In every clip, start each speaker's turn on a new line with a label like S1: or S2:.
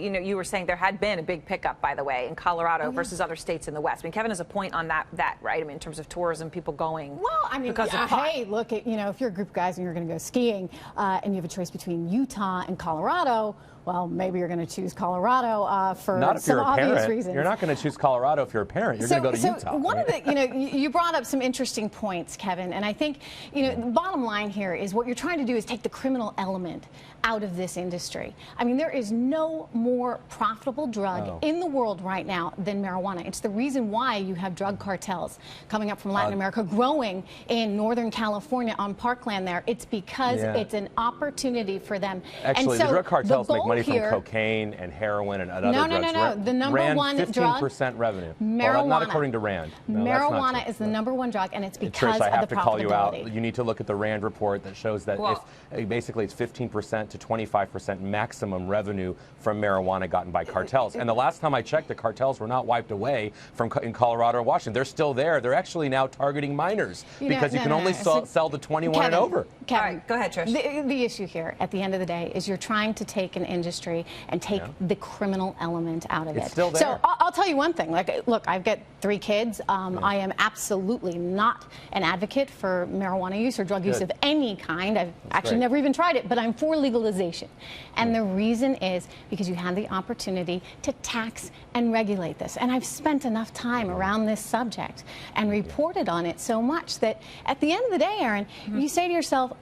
S1: You know, you were saying there had been a big pickup, by the way, in Colorado versus other states in the West. I mean, Kevin has a point on that, right? I mean, in terms of tourism, people going.
S2: Well, I mean,
S1: because of pot.
S2: hey, look, you know, if you're a group of guys and you're going to go skiing and you have a choice between Utah and Colorado, well, maybe you're going to choose Colorado for some obvious reasons.
S3: You're not going to choose Colorado if you're a parent. You're going to go to Utah.
S2: One of the, you know, you brought up some interesting points, Kevin, and I think, you know, the bottom line here is what you're trying to do is take the criminal element out of this industry. I mean, there is no more profitable drug in the world right now than marijuana. It's the reason why you have drug cartels coming up from Latin America, growing in Northern California on parkland there. It's because it's an opportunity for them.
S3: Actually,
S2: and so
S3: the drug cartels make money from
S2: here,
S3: cocaine and heroin and other drugs.
S2: No. The number one drug,
S3: 15% revenue.
S2: Marijuana.
S3: Well, not according to Rand. No,
S2: marijuana is the number one drug, and it's because
S3: Trish, I have
S2: of the
S3: to call you out.
S2: profitability.
S3: You need to look at the Rand report that shows that if basically it's 15% to 25% maximum revenue from marijuana gotten by cartels. And the last time I checked, the cartels were not wiped away in Colorado or Washington. They're still there. They're actually now targeting minors because you can only sell the 21 and over.
S2: Kevin,
S1: all right, go ahead, Trish.
S2: The issue here, at the end of the day, is you're trying to take an industry and take the criminal element out of it.
S3: It's still there.
S2: So I'll tell you one thing. Like, look, I've got 3 kids. I am absolutely not an advocate for marijuana use or drug use of any kind. I've actually never even tried it, but I'm for legalization. And the reason is because you have the opportunity to tax and regulate this. And I've spent enough time around this subject and reported on it so much that at the end of the day, Aaron, you say to yourself,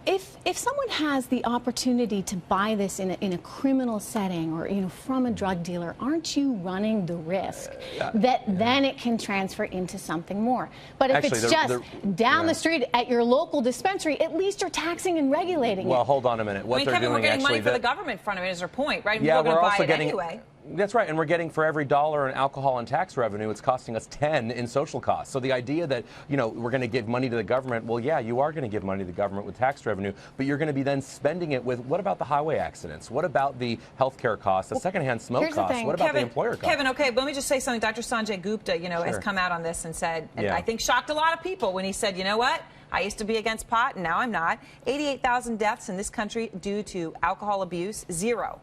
S2: if someone has the opportunity to buy this in a criminal setting or, you know, from a drug dealer, aren't you running the risk that then it can transfer into something more? But if it's just down the street at your local dispensary, at least you're taxing and regulating it.
S3: Well, hold on a minute. What
S1: Kevin, we're getting money for the government from it is her point, right?
S3: Yeah,
S1: we're also getting anyway.
S3: That's right, and we're getting for every $1 in alcohol and tax revenue, it's costing us 10 in social costs. So the idea that, you know, we're going to give money to the government, well, yeah, you are going to give money to the government with tax revenue, but you're going to be then spending it with, what about the highway accidents? What about the health care costs, the secondhand smoke costs? What about the employer costs?
S1: Kevin, okay, let me just say something. Dr. Sanjay Gupta, you know, has come out on this and said, and I think shocked a lot of people when he said, you know what? I used to be against pot, and now I'm not. 88,000 deaths in this country due to alcohol abuse, 0.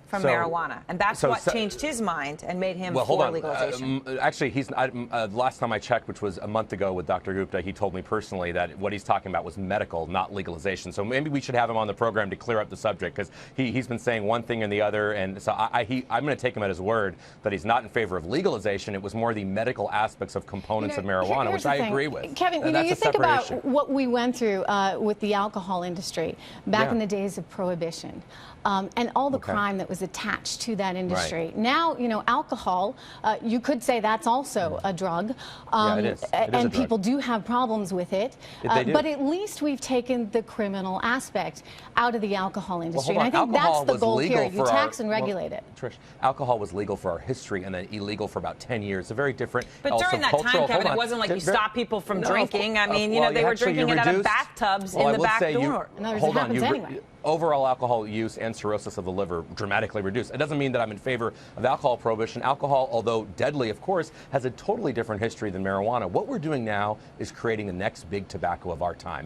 S1: From marijuana, and that's what changed his mind and made him for legalization.
S3: Actually, he's last time I checked, which was a month ago with Dr. Gupta, he told me personally that what he's talking about was medical, not legalization. So maybe we should have him on the program to clear up the subject, because he's been saying one thing and the other, and so I'm going to take him at his word that he's not in favor of legalization. It was more the medical aspects of components of marijuana, which I agree with.
S2: Kevin, you know, you think about what we went through with the alcohol industry back in the days of Prohibition. And all the crime that was attached to that industry. Now, you know, alcohol, you could say that's also a drug.
S3: It is.
S2: And people do have problems with it. But at least we've taken the criminal aspect out of the alcohol industry. And I think that's the goal here. You tax and regulate it.
S3: Trish, alcohol was legal for our history and then illegal for about 10 years. A very different.
S1: But during that time, Kevin, it wasn't like you stopped people from drinking. I mean, you know, they were drinking it out of bathtubs in the back door.
S2: Hold on,
S3: overall alcohol use and cirrhosis of the liver dramatically reduced. It doesn't mean that I'm in favor of alcohol prohibition. Alcohol, although deadly, of course, has a totally different history than marijuana. What we're doing now is creating the next big tobacco of our time.